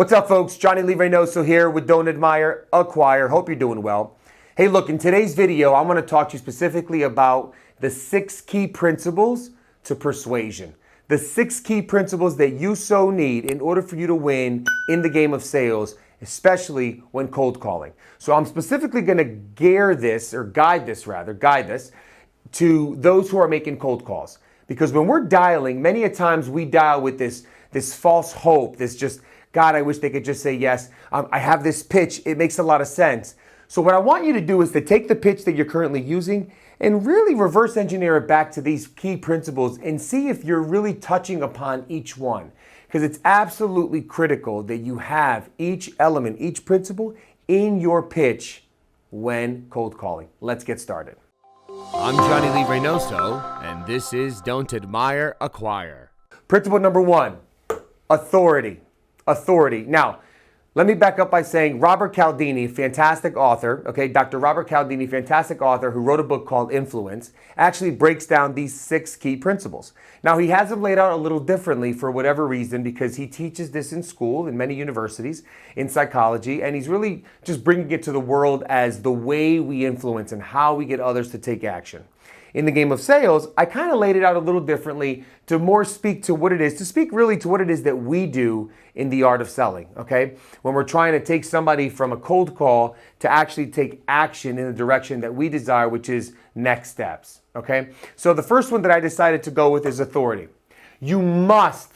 What's up, folks? Johnny Lee Reinoso here with Don't Admire, Acquire. Hope you're doing well. Hey, look, in today's video, I want to talk to you specifically about the 6 key principles to persuasion. The 6 key principles that you so need in order for you to win in the game of sales, especially when cold calling. So I'm specifically going to guide this to those who are making cold calls. Because when we're dialing, many a times we dial with this false hope, this just, God, I wish they could just say yes. I have this pitch. It makes a lot of sense. So what I want you to do is to take the pitch that you're currently using and really reverse engineer it back to these key principles and see if you're really touching upon each one. Because it's absolutely critical that you have each element, each principle in your pitch when cold calling. Let's get started. I'm Johnny Lee Reinoso, and this is Don't Admire, Acquire. Principle number 1, authority. Authority. Now, let me back up by saying Robert Cialdini, fantastic author, Dr. Robert Cialdini, fantastic author who wrote a book called Influence, actually breaks down these 6 key principles. Now, he has them laid out a little differently for whatever reason because he teaches this in school, in many universities, in psychology, and he's really just bringing it to the world as the way we influence and how we get others to take action. In the game of sales, I kind of laid it out a little differently to more speak to what it is, to speak really to what it is that we do in the art of selling, okay? When we're trying to take somebody from a cold call to actually take action in the direction that we desire, which is next steps, okay? So the first one that I decided to go with is authority. You must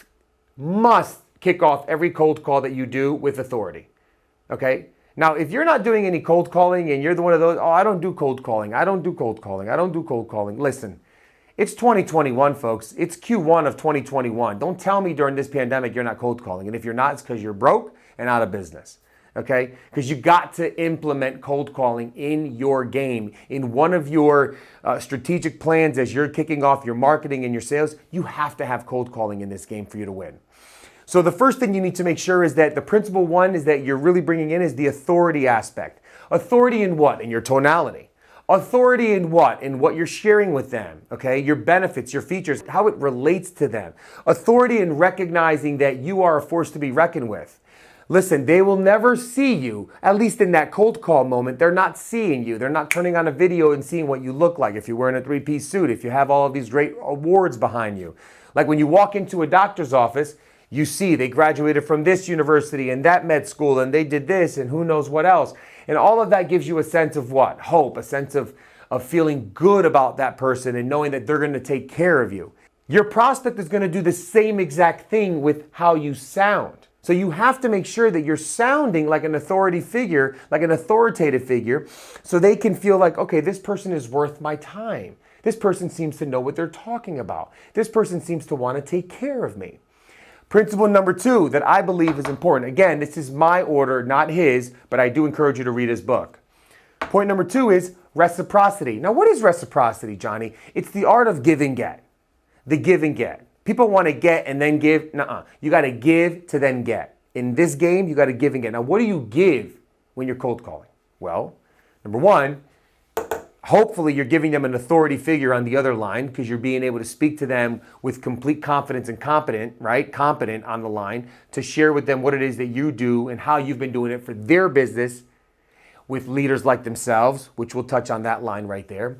kick off every cold call that you do with authority, okay? Now, if you're not doing any cold calling and you're the one of those, I don't do cold calling, listen, it's 2021, folks. It's Q1 of 2021. Don't tell me during this pandemic you're not cold calling. And if you're not, it's because you're broke and out of business, okay? Because you got to implement cold calling in your game. In one of your strategic plans as you're kicking off your marketing and your sales, you have to have cold calling in this game for you to win. So the first thing you need to make sure is that the principle 1 is that you're really bringing in is the authority aspect. Authority in what? In your tonality. Authority in what? In what you're sharing with them, okay? Your benefits, your features, how it relates to them. Authority in recognizing that you are a force to be reckoned with. Listen, they will never see you, at least in that cold call moment. They're not seeing you. They're not turning on a video and seeing what you look like. If you're wearing a 3-piece suit, if you have all of these great awards behind you. Like when you walk into a doctor's office, you see they graduated from this university and that med school and they did this and who knows what else. And all of that gives you a sense of what? Hope, a sense of feeling good about that person and knowing that they're going to take care of you. Your prospect is going to do the same exact thing with how you sound. So you have to make sure that you're sounding like an authority figure, like an authoritative figure, so they can feel like, okay, this person is worth my time. This person seems to know what they're talking about. This person seems to want to take care of me. Principle number 2 that I believe is important. Again, this is my order, not his, but I do encourage you to read his book. Point number 2 is reciprocity. Now, what is reciprocity, Johnny? It's the art of give and get. The give and get. People want to get and then give. Nuh-uh. You got to give to then get. In this game, you got to give and get. Now, what do you give when you're cold calling? Well, number 1, hopefully you're giving them an authority figure on the other line because you're being able to speak to them with complete confidence and competent on the line to share with them what it is that you do and how you've been doing it for their business with leaders like themselves, which we'll touch on that line right there.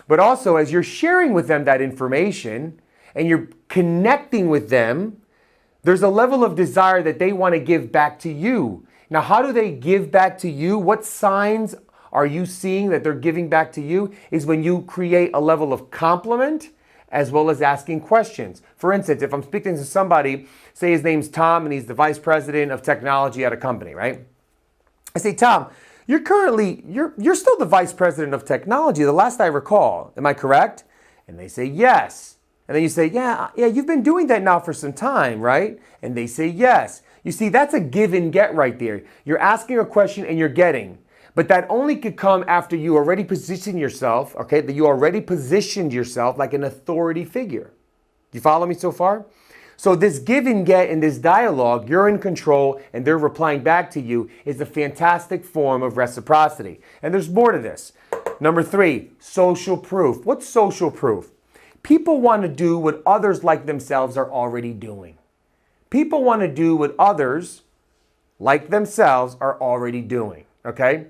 But also as you're sharing with them that information and you're connecting with them, there's a level of desire that they want to give back to you. Now, how do they give back to you? What signs are you seeing that they're giving back to you? Is when you create a level of compliment as well as asking questions. For instance, if I'm speaking to somebody, say his name's Tom and he's the vice president of technology at a company, right? I say, Tom, you're still the vice president of technology, the last I recall. Am I correct? And they say, yes. And then you say, yeah, you've been doing that now for some time, right? And they say, yes. You see, that's a give and get right there. You're asking a question and you're getting. But that only could come after you already position yourself, okay? That you already positioned yourself like an authority figure. You follow me so far? So this give and get in this dialogue, you're in control and they're replying back to you, is a fantastic form of reciprocity. And there's more to this. Number 3, social proof. What's social proof? People want to do what others like themselves are already doing. People want to do what others like themselves are already doing, okay?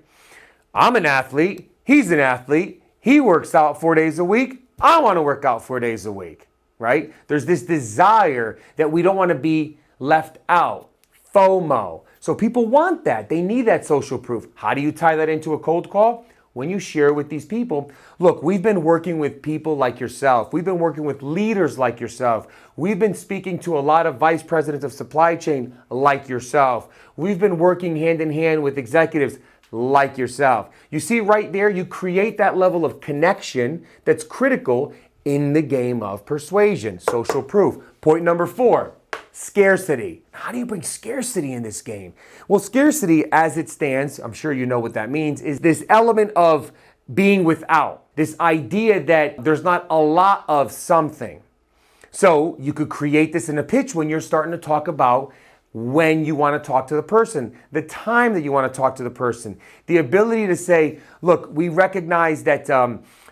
I'm an athlete. He's an athlete. He works out 4 days a week. I want to work out 4 days a week, right? There's this desire that we don't want to be left out, FOMO. So people want that. They need that social proof. How do you tie that into a cold call? When you share with these people, look, we've been working with people like yourself. We've been working with leaders like yourself. We've been speaking to a lot of vice presidents of supply chain like yourself. We've been working hand in hand with executives like yourself. You see right there, you create that level of connection that's critical in the game of persuasion, social proof. Point number 4. Scarcity. How do you bring scarcity in this game? Well, scarcity as it stands, I'm sure you know what that means, is this element of being without. This idea that there's not a lot of something. So you could create this in a pitch when you're starting to talk about when you want to talk to the person, the time that you want to talk to the person, the ability to say, look, we recognize that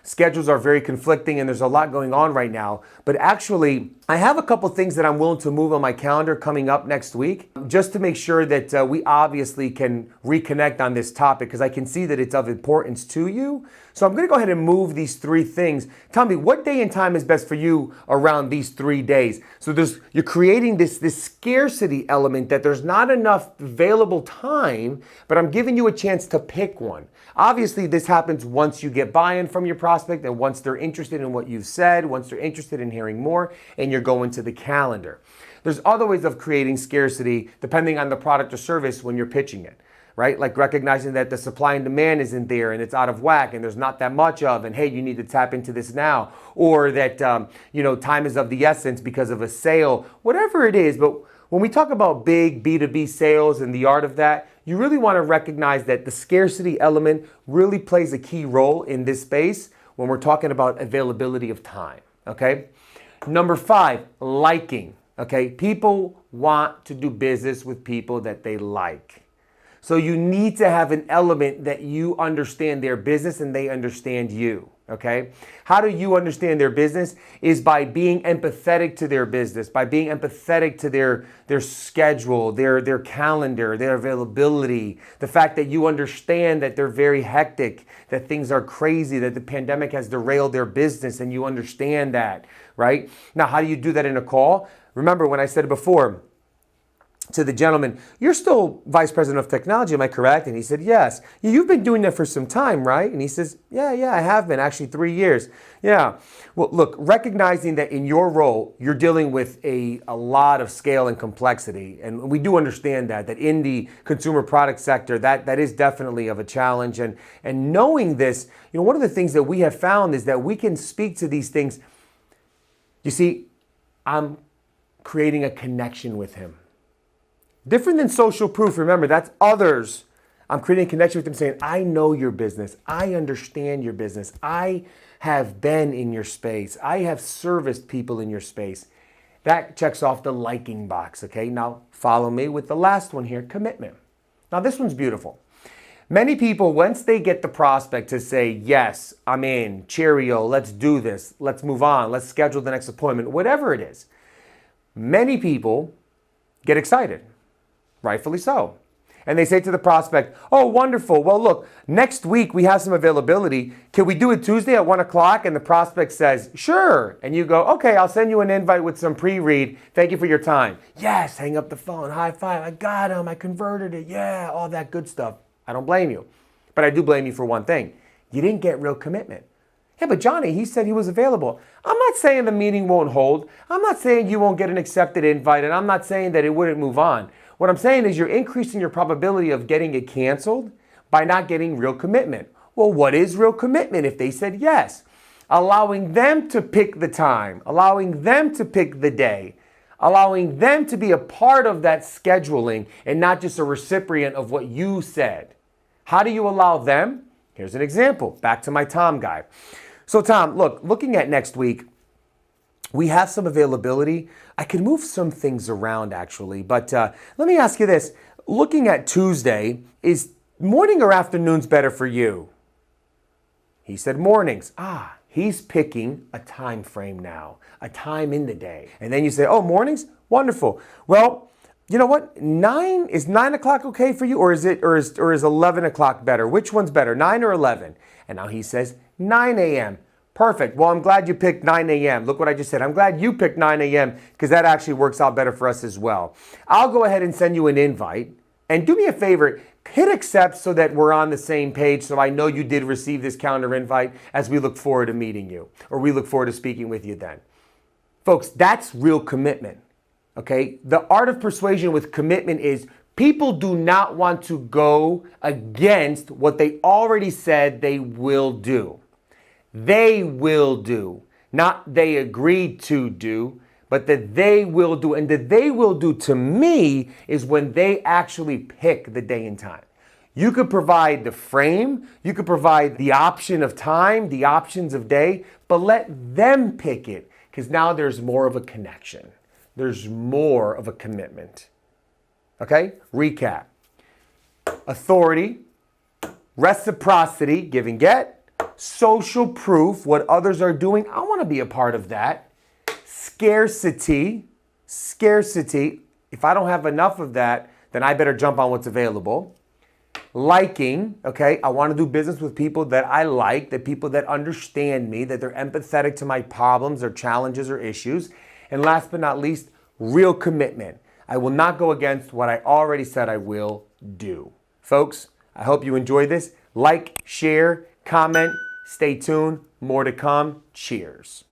schedules are very conflicting and there's a lot going on right now. But actually, I have a couple things that I'm willing to move on my calendar coming up next week, just to make sure that we obviously can reconnect on this topic, because I can see that it's of importance to you. So I'm going to go ahead and move these 3 things. Tell me, what day and time is best for you around these 3 days? So you're creating this scarcity element that there's not enough available time, but I'm giving you a chance to pick one. Obviously, this happens once you get buy-in from your prospect and once they're interested in what you've said, once they're interested in hearing more, and you're going to the calendar. There's other ways of creating scarcity depending on the product or service when you're pitching it, right? Like recognizing that the supply and demand isn't there and it's out of whack and there's not that much of, and hey, you need to tap into this now. Or that, time is of the essence because of a sale, whatever it is. But when we talk about big B2B sales and the art of that, you really want to recognize that the scarcity element really plays a key role in this space when we're talking about availability of time, okay? Number 5, liking, okay? People want to do business with people that they like. So you need to have an element that you understand their business and they understand you, okay? How do you understand their business? Is by being empathetic to their business, by being empathetic to their schedule, their calendar, their availability, the fact that you understand that they're very hectic, that things are crazy, that the pandemic has derailed their business, and you understand that, right? Now, how do you do that in a call? Remember when I said it before, to the gentleman, you're still vice president of technology, am I correct? And he said, yes. You've been doing that for some time, right? And he says, yeah, I have been, actually 3 years. Yeah. Well, look, recognizing that in your role, you're dealing with a lot of scale and complexity. And we do understand that in the consumer product sector, that is definitely of a challenge. And knowing this, one of the things that we have found is that we can speak to these things. You see, I'm creating a connection with him. Different than social proof, remember, that's others. I'm creating a connection with them saying, I know your business. I understand your business. I have been in your space. I have serviced people in your space. That checks off the liking box, okay? Now, follow me with the last one here, commitment. Now, this one's beautiful. Many people, once they get the prospect to say, yes, I'm in, cheerio, let's do this, let's move on, let's schedule the next appointment, whatever it is, many people get excited. Rightfully so. And they say to the prospect, oh, wonderful. Well, look, next week we have some availability. Can we do it Tuesday at 1 o'clock? And the prospect says, sure. And you go, okay, I'll send you an invite with some pre-read. Thank you for your time. Yes, hang up the phone. High five. I got him. I converted it. Yeah, all that good stuff. I don't blame you. But I do blame you for one thing. You didn't get real commitment. Yeah, but Johnny, he said he was available. I'm not saying the meeting won't hold. I'm not saying you won't get an accepted invite. And I'm not saying that it wouldn't move on. What I'm saying is you're increasing your probability of getting it canceled by not getting real commitment. Well, what is real commitment if they said yes? Allowing them to pick the time, allowing them to pick the day, allowing them to be a part of that scheduling and not just a recipient of what you said. How do you allow them? Here's an example. Back to my Tom guy. So Tom, look, looking at next week, we have some availability. I can move some things around actually, but let me ask you this. Looking at Tuesday, is morning or afternoons better for you? He said mornings. He's picking a time frame now, a time in the day. And then you say, oh, mornings? Wonderful. Well, You know what? 9 o'clock okay for you, or is 11 o'clock better? Which one's better, 9 or 11? And now he says 9 a.m. Perfect. Well, I'm glad you picked 9 a.m. Look what I just said. I'm glad you picked 9 a.m. because that actually works out better for us as well. I'll go ahead and send you an invite. And do me a favor, hit accept so that we're on the same page, so I know you did receive this calendar invite as we look forward to meeting you, or we look forward to speaking with you then. Folks, that's real commitment. Okay? The art of persuasion with commitment is people do not want to go against what they already said they will do. They will do, not they agreed to do, but that they will do. And that they will do to me is when they actually pick the day and time. You could provide the frame, you could provide the option of time, the options of day, but let them pick it because now there's more of a connection. There's more of a commitment. Okay? Recap. Authority, reciprocity, give and get, social proof, what others are doing. I want to be a part of that. Scarcity. If I don't have enough of that, then I better jump on what's available. Liking, okay? I want to do business with people that I like, that people that understand me, that they're empathetic to my problems or challenges or issues. And last but not least, real commitment. I will not go against what I already said I will do. Folks, I hope you enjoyed this. Like, share, comment, stay tuned. More to come. Cheers.